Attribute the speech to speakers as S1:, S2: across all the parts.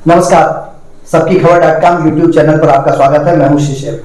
S1: नमस्कार, सबकी खबर.com YouTube channel पर आपका स्वागत है। मैं हूं शिशिर।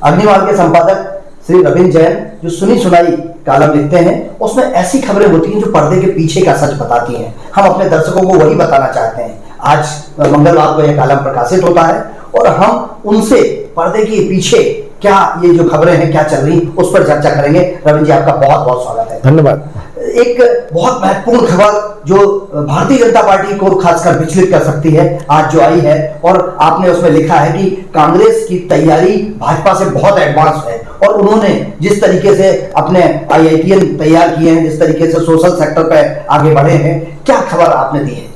S1: अग्निवाल के संपादक श्री रविंद्र जैन जो सुनी सुनाई कॉलम लिखते हैं, उसमें ऐसी खबरें होती हैं जो पर्दे के पीछे का सच बताती हैं। हम अपने दर्शकों को वही बताना चाहते हैं। आज मंगलवार को यह कॉलम प्रकाशित होता है और हम उनसे पर्दे के पीछे क्या ये जो खबरें हैं क्या चल रही उस पर चर्चा करेंगे। रविंद्र जी, आपका बहुत बहुत स्वागत है।
S2: धन्यवाद।
S1: एक बहुत महत्वपूर्ण खबर जो भारतीय जनता पार्टी को खासकर विचलित कर सकती है, आज जो आई है, और आपने उसमें लिखा है कि कांग्रेस की तैयारी भाजपा से बहुत एडवांस है और उन्होंने जिस तरीके से अपने IITN तैयार किए हैं, जिस तरीके से सोशल सेक्टर पर आगे बढ़े हैं, क्या खबर आपने दी है?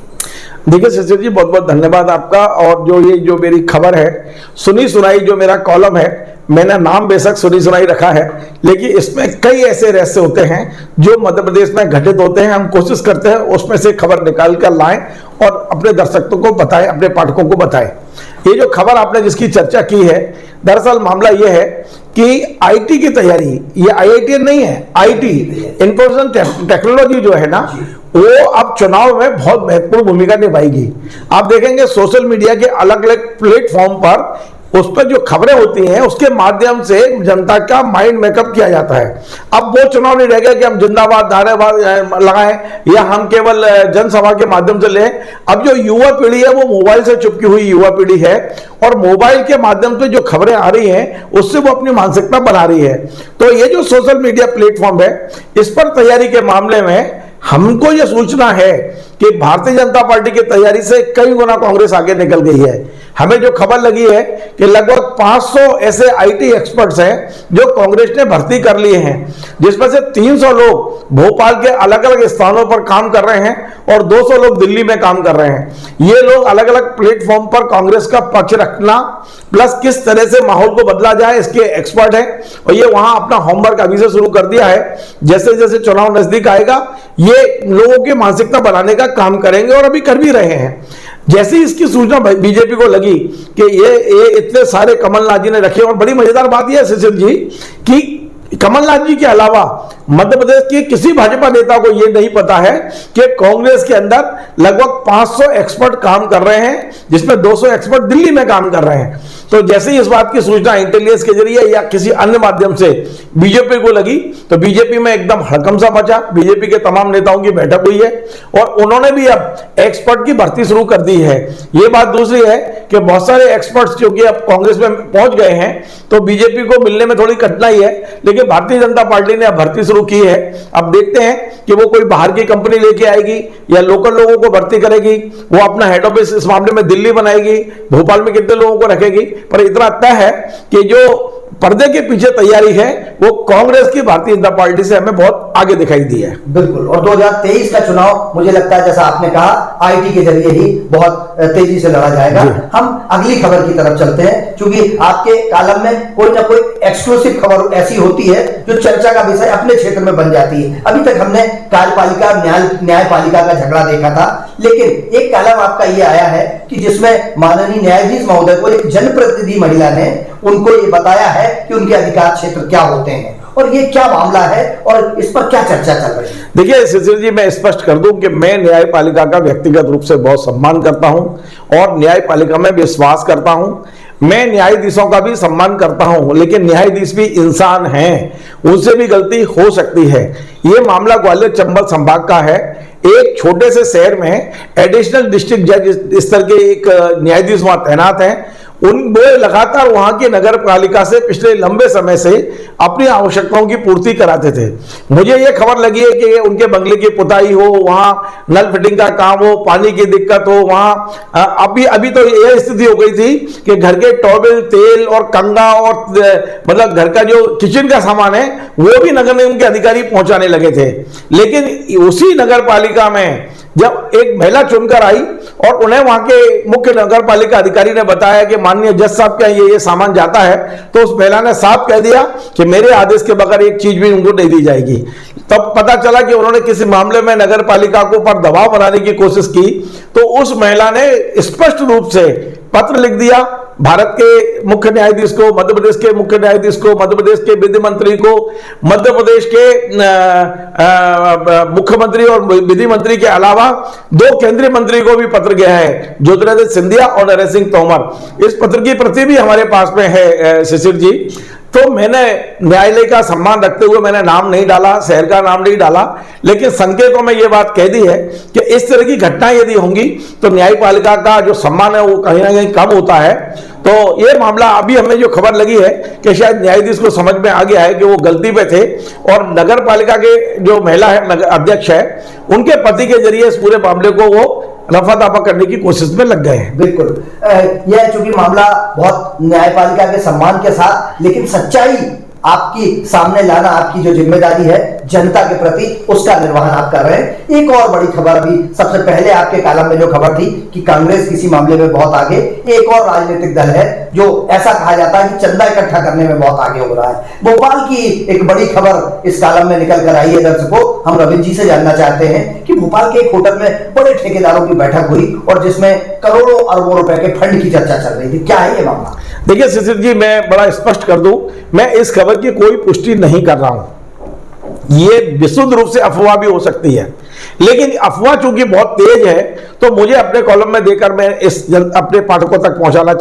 S2: देखिए शिशिर जी, बहुत बहुत धन्यवाद आपका। और जो मेरी खबर है, सुनी सुनाई जो मेरा कॉलम है, मैंने नाम बेशक सुनी सुनाई रखा है, लेकिन इसमें कई ऐसे रहस्य होते हैं जो मध्य प्रदेश में घटित होते हैं। हम कोशिश करते हैं उसमें से खबर निकाल कर लाएं और अपने दर्शकों को बताएं, अपने पाठकों को बताएं। ये जो खबर आपने जिसकी चर्चा की है, दरअसल मामला ये है कि IT की तैयारी, ये IITN नहीं है, IT इंफॉर्मेशन टेक्नोलॉजी जो है ना, वो अब चुनाव में बहुत महत्वपूर्ण भूमिका निभाएगी। आप देखेंगे सोशल मीडिया के अलग अलग प्लेटफॉर्म पर उस पर जो खबरें होती हैं उसके माध्यम से जनता का माइंड मेकअप किया जाता है। अब वो चुनाव नहीं रह गया कि हम जिंदाबाद नारेबाज लगाएं या हम केवल जनसभा के माध्यम से लें। अब जो युवा पीढ़ी है वो मोबाइल से चिपकी हुई युवा पीढ़ी है और मोबाइल के माध्यम से जो खबरें आ रही हैं उससे वो अपनी मानसिकता बना रही है। तो ये जो सोशल मीडिया प्लेटफॉर्म है, इस पर तैयारी के मामले में हमको यह सूचना है कि भारतीय जनता पार्टी की तैयारी से कई गुना कांग्रेस आगे निकल गई है। हमें जो खबर लगी है कि लगभग 500 ऐसे IT एक्सपर्ट्स हैं जो कांग्रेस ने भर्ती कर लिए हैं, जिसमें से 300 लोग भोपाल के अलग अलग स्थानों पर काम कर रहे हैं और 200 लोग दिल्ली में काम कर रहे हैं। ये लोग अलग अलग प्लेटफॉर्म पर कांग्रेस का पक्ष रखना प्लस किस तरह से माहौल को बदला जाए इसके एक्सपर्ट हैं और ये वहां अपना होमवर्क अभी से शुरू कर दिया है। जैसे जैसे चुनाव नजदीक आएगा ये लोगों की मानसिकता बनाने का काम करेंगे और अभी कर भी रहे हैं। जैसी इसकी सूचना बीजेपी को लगी कि ये इतने सारे कमलनाथ जी ने रखे, और बड़ी मजेदार बात यह है शिशिर जी कि कमलनाथ जी के अलावा मध्य प्रदेश के किसी भाजपा नेता को यह नहीं पता है कि कांग्रेस के अंदर लगभग 500 एक्सपर्ट काम कर रहे हैं, जिसमें 200 एक्सपर्ट दिल्ली में काम कर रहे हैं। तो जैसे ही इस बात की सूचना इंटेलिजेंस के जरिए या किसी अन्य माध्यम से बीजेपी को लगी तो बीजेपी में एकदम हड़कंप सा मचा। बीजेपी के तमाम नेताओं की बैठक हुई है और उन्होंने भी अब एक्सपर्ट की भर्ती शुरू कर दी है। ये बात दूसरी है कि बहुत सारे एक्सपर्ट्स जो कि अब कांग्रेस में पहुंच गए हैं तो बीजेपी को मिलने में थोड़ी कठिनाई है, लेकिन भारतीय जनता पार्टी ने अब भर्ती शुरू की है। अब देखते हैं कि वो कोई बाहर की कंपनी लेके आएगी या लोकल लोगों को भर्ती करेगी, वो अपना हेड ऑफिस इस मामले में दिल्ली बनाएगी, भोपाल में कितने लोगों को रखेगी। पर इतना तय है कि जो पर्दे के पीछे तैयारी है वो कांग्रेस की भारतीय जनता पार्टी से हमें बहुत आगे दिखाई दी है।
S1: बिल्कुल। और 2023 का चुनाव मुझे लगता है जैसा आपने कहा IT के जरिए ही बहुत तेजी से लड़ा जाएगा। हम अगली खबर की तरफ चलते हैं, क्योंकि आपके कॉलम में कोई ना कोई एक्सक्लूसिव खबर ऐसी होती है जो चर्चा का विषय अपने क्षेत्र में बन जाती है। अभी तक हमने कार्यपालिका न्यायपालिका का झगड़ा देखा था, लेकिन एक कॉलम आपका ये आया है कि जिसमें माननीय न्यायाधीश महोदय को एक जनप्रतिनिधि महिला ने उनको ये बताया है कि उनके अधिकार क्षेत्र क्या होते हैं, और ये क्या मामला है और इस पर क्या चर्चा चल रही है?
S2: देखिए शिशिर जी, मैं स्पष्ट कर दूं कि मैं न्यायपालिका का व्यक्तिगत रूप से बहुत सम्मान करता हूं और न्यायपालिका में विश्वास करता हूं। मैं न्यायाधीशों का भी सम्मान करता हूं, लेकिन न्यायाधीश भी इंसान हैं, उनसे भी गलती हो सकती है। ये मामला ग्वालियर चंबल संभाग का है। एक छोटे से शहर में एडिशनल डिस्ट्रिक्ट जज स्तर के एक न्यायाधीश वहां तैनात हैं। वो लगातार वहां की नगर पालिका से पिछले लंबे समय से अपनी आवश्यकताओं की पूर्ति कराते थे। मुझे ये खबर लगी है कि उनके बंगले की पुताई हो, वहां नल फिटिंग का काम हो, पानी की दिक्कत हो, वहां अभी तो यह स्थिति हो गई थी कि घर के टॉवेल, तेल और कंगा और मतलब घर का जो किचन का सामान है वो भी नगर निगम के अधिकारी पहुंचाने लगे थे। लेकिन उसी नगर पालिका में जब एक महिला चुनकर आई और उन्हें वहां के मुख्य नगर पालिका अधिकारी ने बताया कि माननीय जज साहब का ये सामान जाता है, तो उस महिला ने साफ कह दिया कि मेरे आदेश के बगैर एक चीज भी उनको नहीं दी जाएगी। तब पता चला कि उन्होंने किसी मामले में नगर पालिका को पर दबाव बनाने की कोशिश की, तो उस महिला ने स्पष्ट रूप से पत्र लिख दिया भारत के मुख्य न्यायाधीश को, मध्य प्रदेश के मुख्य न्यायाधीश को, मध्य प्रदेश के विधि मंत्री को, मध्य प्रदेश के मुख्यमंत्री और विधि मंत्री के अलावा 2 केंद्रीय मंत्री को भी पत्र गया है, ज्योतिरादित्य सिंधिया और नरेंद्र सिंह तोमर। इस पत्र की प्रति भी हमारे पास में है शिशिर जी। तो मैंने न्यायालय का सम्मान रखते हुए मैंने नाम नहीं डाला, शहर का नाम नहीं डाला, लेकिन संकेतों में यह बात कह दी है कि इस तरह की घटनाएं यदि होंगी तो न्यायपालिका का जो सम्मान है वो कहीं ना कहीं कम होता है। तो ये मामला अभी हमें जो खबर लगी है कि शायद न्यायाधीश को समझ में आ गया है कि वो गलती पे थे और नगर पालिका के जो महिला है अध्यक्ष है उनके पति के जरिए इस पूरे मामले को वो रफा दफा करने की कोशिश में लग गए हैं।
S1: बिल्कुल, यह चूंकि मामला बहुत न्यायपालिका के सम्मान के साथ, लेकिन सच्चाई आपकी सामने लाना आपकी जो जिम्मेदारी है जनता के प्रति, उसका निर्वहन आप कर रहे हैं। एक और बड़ी खबर भी, सबसे पहले आपके कॉलम में जो खबर थी कि कांग्रेस किसी मामले में बहुत आगे, एक और राजनीतिक दल है जो ऐसा कहा जाता है कि चंदा इकट्ठा करने में बहुत आगे हो रहा है। भोपाल की एक बड़ी खबर इस कॉलम में निकल कर आई है दर्शकों। हम रविंद्र जी से जानना चाहते हैं कि भोपाल के एक होटल में बड़े ठेकेदारों की बैठक हुई और जिसमें करोड़ों अरबों रुपए के फंड की चर्चा चल रही थी। क्या है ये मामला?
S2: देखिए शिशिर जी, मैं बड़ा स्पष्ट कर दूं, मैं इस खबर की कोई पुष्टि नहीं कर रहा हूं। ये विशुद्ध रूप से अफवाह भी हो सकती है, लेकिन अफवाह चूंकि बहुत तेज है तो मुझे अपने कॉलम में देकर मैं अपने पाठकों तक पहुंचाना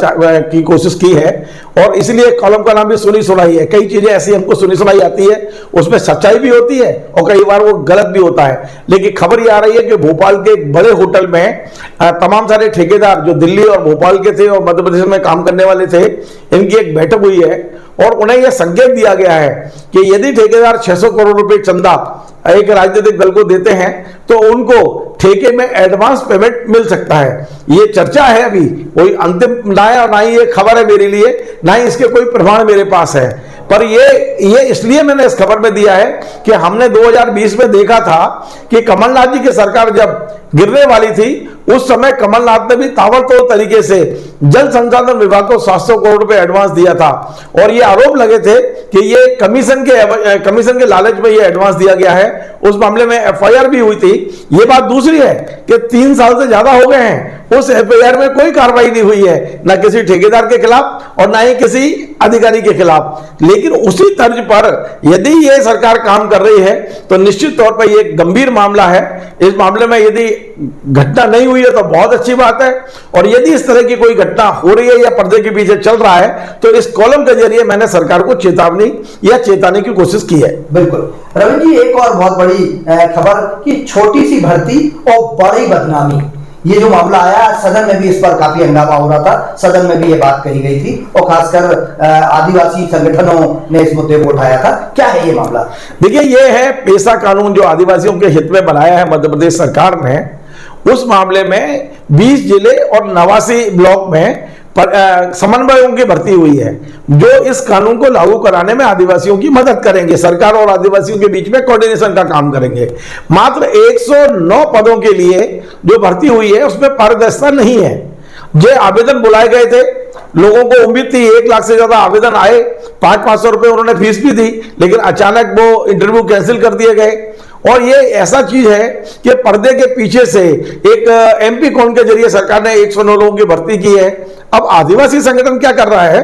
S2: की कोशिश की है और इसलिए कॉलम का नाम भी सुनी सुनाई है। कई चीजें ऐसी हमको सुनी सुनाई आती है, उसमें सच्चाई भी होती है और कई बार वो गलत भी होता है, लेकिन खबर ये आ रही है कि भोपाल के एक बड़े होटल में तमाम सारे ठेकेदार जो दिल्ली और भोपाल के थे और मध्य प्रदेश में काम करने वाले थे, इनकी एक बैठक हुई है और उन्हें यह संकेत दिया गया है कि यदि ठेकेदार 600 करोड़ रुपए चंदा एक राजनीतिक दल को देते हैं तो उनको ठेके में एडवांस पेमेंट मिल सकता है। ये चर्चा है, अभी कोई अंतिम ना ही ये खबर है मेरे लिए, ना ही इसके कोई प्रमाण मेरे पास है, पर ये इसलिए मैंने इस खबर में दिया है कि हमने 2020 में देखा था कि कमलनाथ जी की सरकार जब गिरने वाली थी उस समय कमलनाथ ने भी ताबड़तोड़ तरीके से जल संसाधन विभाग को 700 करोड़ रुपए एडवांस दिया था और ये आरोप लगे थे कि ये कमीशन के लालच में ये एडवांस दिया गया है। उस मामले में एफआईआर भी हुई थी। ये बात दूसरी है कि 3 साल से ज्यादा हो गए हैं, उस एफआईआर में कोई कार्रवाई नहीं हुई है, ना किसी ठेकेदार के खिलाफ और ना ही किसी अधिकारी के खिलाफ। लेकिन उसी तर्ज पर यदि ये सरकार काम कर रही है तो निश्चित तौर पर यह गंभीर मामला है। इस मामले में यदि घटना नहीं हुई है तो बहुत अच्छी बात है, और यदि इस तरह की कोई घटना हो रही है या पर्दे के पीछे चल रहा है तो इस कॉलम के जरिए मैंने सरकार को चेतावनी या चेताने की कोशिश की है।
S1: बिल्कुल रविंद्र जी, एक और बहुत बड़ी खबर कि छोटी सी भर्ती और बड़ी बदनामी, ये जो मामला आया सदन में भी इस पर काफी हंगामा हो रहा था, सदन में भी ये बात कही गई थी और खासकर आदिवासी संगठनों ने इस मुद्दे को उठाया था। क्या है ये मामला? देखिए, ये है पेशा कानून जो आदिवासियों के हित में बनाया है मध्य प्रदेश सरकार ने। उस मामले में 20 जिले और 89 ब्लॉक में समन्वयों की भर्ती हुई है जो इस कानून को लागू कराने में आदिवासियों की मदद करेंगे। सरकार और आदिवासियों के बीच में कोऑर्डिनेशन का काम करेंगे। मात्र 109 पदों के लिए जो भर्ती हुई है उसमें पारदर्शिता नहीं है। जो आवेदन बुलाए गए थे, लोगों को उम्मीद थी 1 लाख से ज्यादा आवेदन आए, 500-500 रुपए उन्होंने फीस भी दी, लेकिन अचानक वो इंटरव्यू कैंसिल कर दिए गए। और ये ऐसा चीज है कि पर्दे के पीछे से एक एमपी कॉन के जरिए सरकार ने 109 लोगों की भर्ती की है। अब आदिवासी संगठन क्या कर रहा है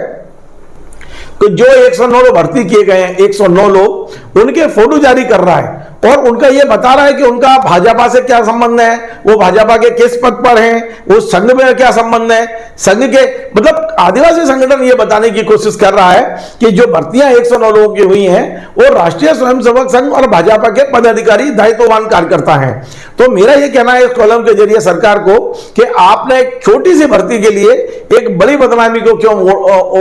S1: तो जो 109 लोग भर्ती किए गए हैं, 109 लोग, उनके फोटो जारी कर रहा है और उनका यह बता रहा है कि उनका भाजपा से क्या संबंध है, वो भाजपा के किस पद पर हैं, वो संघ में क्या संबंध है, संघ के मतलब आदिवासी संगठन ये बताने की कोशिश कर रहा है कि जो भर्तियां 109 लोगों की हुई हैं वो राष्ट्रीय स्वयंसेवक संघ और भाजपा के पदाधिकारी दायित्ववान कार्यकर्ता हैं। तो मेरा ये कहना है इस कॉलम के जरिए सरकार को कि आपने एक छोटी सी भर्ती के लिए एक बड़ी बदनामी को क्यों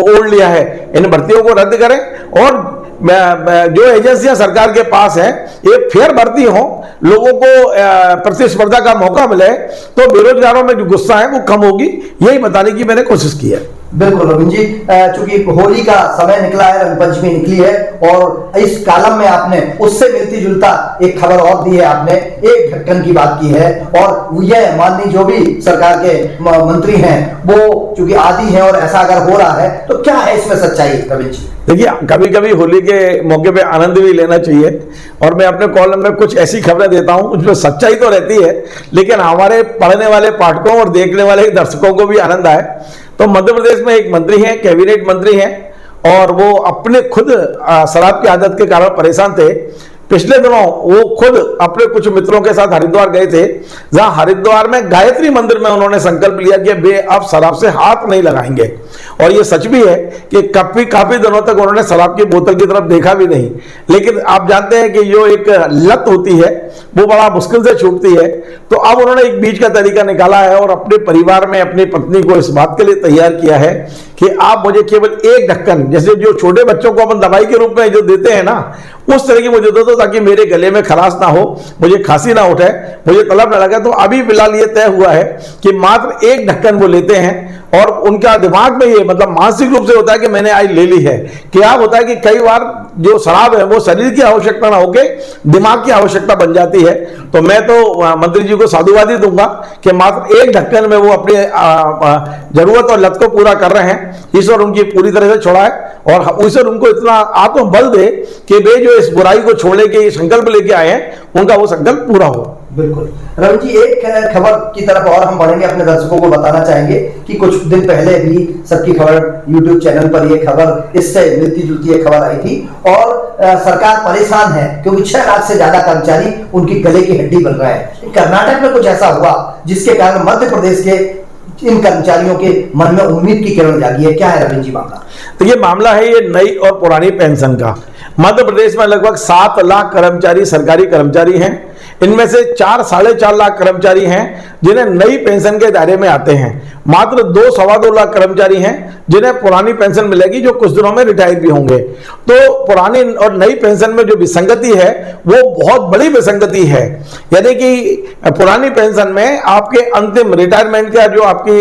S1: ओढ़ लिया है। इन भर्तियों को रद्द करें और जो एजेंसियां सरकार के पास है ये फेयर भर्ती हो, लोगों को प्रतिस्पर्धा का मौका मिले तो बेरोजगारों में जो गुस्सा है वो कम होगी, यही बताने की मैंने कोशिश की है। बिल्कुल रविंद्र जी, चूंकि होली का समय निकला है, रंगपंचमी निकली है और इस कॉलम में आपने उससे मिलती जुलता एक खबर और दी है। आपने एक ढक्कन की बात की है और यह माननीय जो भी सरकार के मंत्री हैं वो चूंकि आदी हैं और ऐसा अगर हो रहा है तो क्या है इसमें सच्चाई रविंद्र जी?
S2: देखिए, कभी कभी होली के मौके पे आनंद भी लेना चाहिए और मैं अपने कॉलम में कुछ ऐसी खबरें देता हूं उसमें सच्चाई तो रहती है लेकिन हमारे पढ़ने वाले पाठकों और देखने वाले दर्शकों को भी आनंद आए। तो मध्य प्रदेश में एक मंत्री हैं, कैबिनेट मंत्री हैं, और वो अपने खुद शराब की आदत के कारण परेशान थे। पिछले दिनों वो खुद अपने कुछ मित्रों के साथ हरिद्वार गए थे, जहां हरिद्वार में गायत्री मंदिर में उन्होंने संकल्प लिया कि वे अब शराब से हाथ नहीं लगाएंगे। और ये सच भी है कि काफी दिनों तक उन्होंने शराब की बोतल की तरफ देखा भी नहीं। लेकिन आप जानते हैं कि जो एक लत होती है वो बड़ा मुश्किल से छूटती है। तो अब उन्होंने एक बीच का तरीका निकाला है और अपने परिवार में अपनी पत्नी को इस बात के लिए तैयार किया है कि आप मुझे केवल एक ढक्कन, जैसे जो छोटे बच्चों को अपन दवाई के रूप में जो देते हैं ना, उस तरह की मुझे दे दो, ताकि मेरे गले में खराश ना हो, मुझे खांसी ना उठे, मुझे तलब ना लगे। तो अभी फिलहाल ये तय हुआ है कि मात्र एक ढक्कन वो लेते हैं, और उनका दिमाग में ये मतलब मानसिक रूप से होता है कि मैंने आज ले ली है। क्या होता है कि कई बार जो शराब है वो शरीर की आवश्यकता ना होके दिमाग की आवश्यकता बन जाती है। तो मैं तो मंत्री जी को साधुवादी दूंगा कि मात्र एक ढक्कन में वो अपनी जरूरत और लत को पूरा कर रहे हैं। ईश्वर उनकी पूरी तरह से छुड़ाए और ईश्वर उनको इतना आत्मबल दे कि वे जो इस बुराई को छोड़ने के संकल्प लेके आए हैं, उनका वो संकल्प पूरा हो।
S1: बिल्कुल रवि जी, एक खबर की तरफ और हम बढ़ेंगे। अपने दर्शकों को बताना चाहेंगे कि कुछ दिन पहले भी सबकी खबर यूट्यूब चैनल पर यह खबर, इससे मिलती जुलती एक खबर आई थी, और सरकार परेशान है क्योंकि 6 लाख से ज्यादा कर्मचारी उनकी गले की हड्डी बन रहा है। कर्नाटक में कुछ ऐसा हुआ जिसके कारण मध्य प्रदेश के इन कर्मचारियों के मन में उम्मीद की किरण जागी है। क्या है रविंद्र जी मामला?
S2: तो ये मामला है ये नई और पुरानी पेंशन का। मध्य प्रदेश में लगभग 7 लाख कर्मचारी सरकारी कर्मचारी हैं। इनमें से 4-4.5 लाख कर्मचारी हैं जिन्हें नई पेंशन के दायरे में आते हैं। मात्र 2-2.25 लाख कर्मचारी हैं जिन्हें पुरानी पेंशन मिलेगी, जो कुछ दिनों में रिटायर भी होंगे। तो पुरानी और नई पेंशन में जो विसंगति है वो बहुत बड़ी विसंगति है। यानी कि पुरानी पेंशन में आपके अंतिम रिटायरमेंट का जो आपकी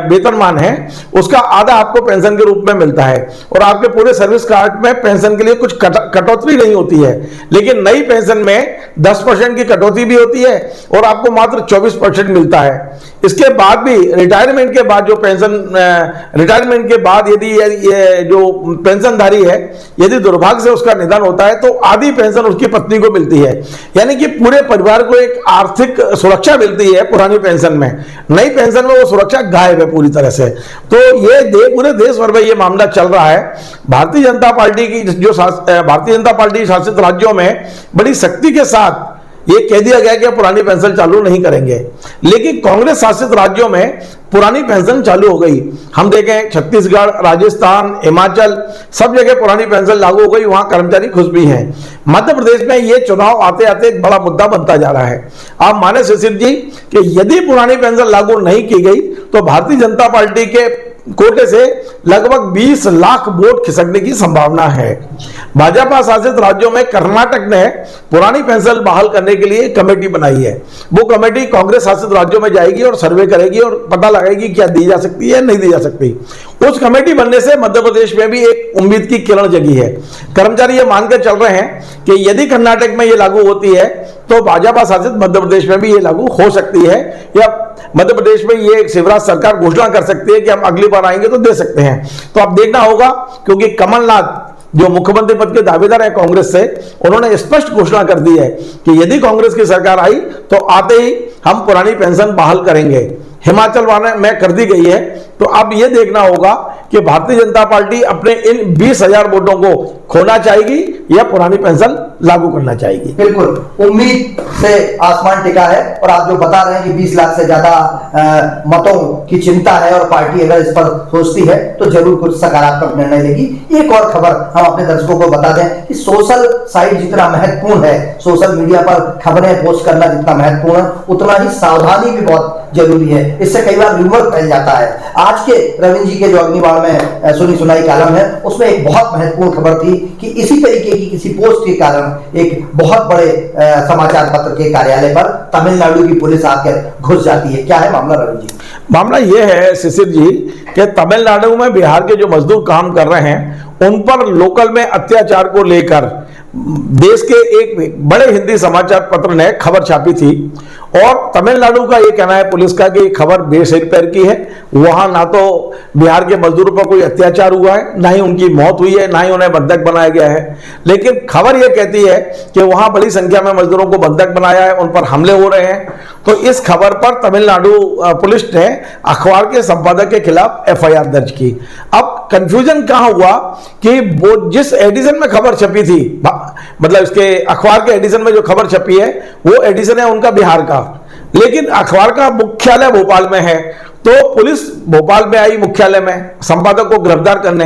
S2: वेतनमान है उसका आधा आपको पेंशन के रूप में मिलता है, और आपके पूरे सर्विस कार्ड में पेंशन के लिए कुछ कटौती नहीं होती है। लेकिन नई पेंशन में 10% की कटौती भी होती है और आपको मात्र 24% मिलता है। इसके बाद भी रिटायरमेंट के बाद जो पेंशन, रिटायरमेंट के बाद यदि ये जो पेंशनधारी है यदि दुर्भाग्य से उसका निधन होता है तो आधी पेंशन उसकी पत्नी को मिलती है। यानी कि पूरे परिवार को एक आर्थिक सुरक्षा मिलती है पुरानी पेंशन में। नई पेंशन में वो सुरक्षा गायब है पूरी तरह से। तो ये पूरे देश भर में ये मामला चल रहा है। भारतीय जनता पार्टी की जो भारतीय जनता पार्टी शासित राज्यों में बड़ी सख्ती के साथ ये कह दिया गया कि पुरानी पेंशन चालू नहीं करेंगे, लेकिन कांग्रेस शासित राज्यों में पुरानी पेंशन चालू हो गई। हम देखें छत्तीसगढ़, राजस्थान, हिमाचल, सब जगह पुरानी पेंशन लागू हो गई, वहां कर्मचारी खुश भी हैं। मध्य प्रदेश में ये चुनाव आते आते एक बड़ा मुद्दा बनता जा रहा है। आप माने शिशिर जी कि यदि पुरानी पेंशन लागू नहीं की गई तो भारतीय जनता पार्टी के कोटे से लगभग 20 लाख वोट खिसकने की संभावना है। भाजपा शासित राज्यों में कर्नाटक ने पुरानी पेंशन बहाल करने के लिए कमेटी बनाई है। वो कमेटी कांग्रेस शासित राज्यों में जाएगी और सर्वे करेगी और पता लगाएगी क्या दी जा सकती है, नहीं दी जा सकती। उस कमेटी बनने से मध्य प्रदेश में भी एक उम्मीद की किरण जगी है। कर्मचारी ये मानकर चल रहे हैं कि यदि कर्नाटक में ये लागू होती है तो भाजपा शासित मध्य प्रदेश में भी ये लागू हो सकती है, या मध्य प्रदेश में ये शिवराज सरकार घोषणा कर सकती है कि हम अगली बार आएंगे तो दे सकते हैं। तो अब देखना होगा, क्योंकि कमलनाथ जो मुख्यमंत्री पद के दावेदार है कांग्रेस से, उन्होंने स्पष्ट घोषणा कर दी है कि यदि कांग्रेस की सरकार आई तो आते ही हम पुरानी पेंशन बहाल करेंगे। हिमाचल वाले में कर दी गई है। तो अब यह देखना होगा कि भारतीय जनता पार्टी अपने इन 20,000 वोटों को खोना चाहेगी या पुरानी पेंशन लागू करना चाहेगी।
S1: बिल्कुल उम्मीद से आसमान टिका है, और आप जो बता रहे हैं कि 20 लाख से ज्यादा मतों की चिंता है और पार्टी अगर इस पर सोचती है तो जरूर कुछ सकारात्मक निर्णय लेगी। एक और खबर हम अपने दर्शकों को बता दें कि सोशल साइट जितना महत्वपूर्ण है, सोशल मीडिया पर खबरें पोस्ट करना जितना महत्वपूर्ण है, उतना ही सावधानी भी बहुत जरूरी है। इससे कई बार रूमर फैल जाता है। आज के रविंद्र जी के जो अग्निबाण में सुनी सुनाई कॉलम है उसमें एक बहुत महत्वपूर्ण खबर थी कि इसी तरीके की किसी पोस्ट के कारण एक बहुत बड़े समाचार पत्र के कार्यालय पर तमिलनाडु की पुलिस आकर घुस जाती है। क्या है मामला रविंद्र जी?
S2: मामला यह है शिशिर जी कि तमिलनाडु में बिहार के जो मजदूर काम कर रहे हैं उन पर लोकल में अत्याचार को लेकर देश के एक बड़े हिंदी समाचार पत्र ने खबर छापी थी, और तमिलनाडु का ये कहना है पुलिस का कि खबर बेसिर पैर की है। वहां ना तो बिहार के मजदूरों पर कोई अत्याचार हुआ है, ना ही उनकी मौत हुई है, ना ही उन्हें बंधक बनाया गया है। लेकिन खबर ये कहती है कि वहां बड़ी संख्या में मजदूरों को बंधक बनाया है, उन पर हमले हो रहे हैं। तो इस खबर पर तमिलनाडु पुलिस ने अखबार के संपादक के खिलाफ एफआईआर दर्ज की। अब कंफ्यूजन कहां हुआ कि वो जिस एडिशन में खबर छपी थी, मतलब इसके अखबार के एडिशन में जो खबर छपी है वो एडिशन है उनका बिहार का, लेकिन अखबार का मुख्यालय भोपाल में है। तो पुलिस भोपाल में आई मुख्यालय में संपादक को गिरफ्तार करने।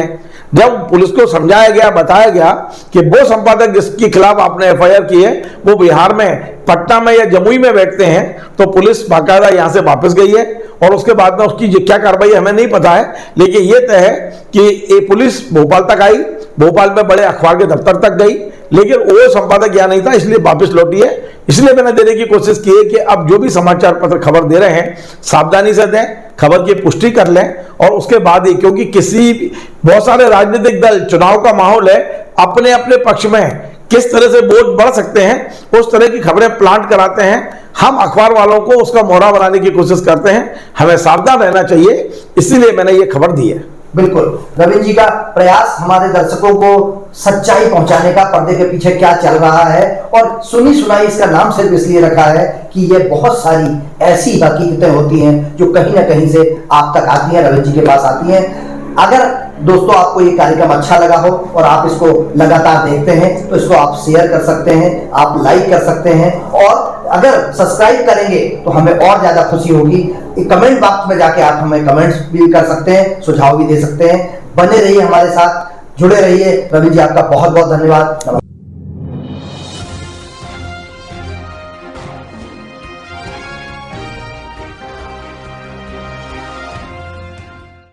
S2: जब पुलिस को समझाया गया, बताया गया कि वो संपादक जिसके खिलाफ आपने एफआईआर की है वो बिहार में पटना में या जमुई में बैठते हैं, तो पुलिस बाकायदा यहां से वापस गई है और उसके बाद में उसकी क्या कार्रवाई हमें नहीं पता है, लेकिन ये तय है कि ये पुलिस भोपाल तक आई, भोपाल में बड़े अखबार के दफ्तर तक गई, लेकिन वो संपादक यहाँ नहीं था, इसलिए वापस लौटी है। इसलिए मैंने देने की कोशिश की है कि अब जो भी समाचार पत्र खबर दे रहे हैं सावधानी से दें, खबर की पुष्टि कर लें और उसके बाद ही, क्योंकि बहुत सारे राजनीतिक दल, चुनाव का माहौल है, अपने अपने पक्ष में किस तरह से वोट बढ़ सकते हैं उस तरह की खबरें प्लांट कराते हैं। हम अखबार वालों को उसका मोहरा बनाने की कोशिश करते हैं, हमें सावधान रहना चाहिए, इसीलिए मैंने ये खबर दी है।
S1: बिल्कुल, रविंद्र जी का प्रयास हमारे दर्शकों को सच्चाई पहुंचाने का, पर्दे के पीछे क्या चल रहा है, और सुनी सुनाई इसका नाम सिर्फ इसलिए रखा है कि ये बहुत सारी ऐसी हकीकतें होती हैं जो कहीं ना कहीं से आप तक आती हैं, रविंद्र जी के पास आती हैं। अगर दोस्तों आपको ये कार्यक्रम अच्छा लगा हो और आप इसको लगातार देखते हैं तो इसको आप शेयर कर सकते हैं, आप लाइक कर सकते हैं, और अगर सब्सक्राइब करेंगे तो हमें और ज्यादा खुशी होगी। कमेंट बॉक्स में जाके आप हमें कमेंट्स भी कर सकते हैं, सुझाव भी दे सकते हैं। बने रहिए हमारे साथ, जुड़े रहिए। रवि जी आपका बहुत बहुत धन्यवाद।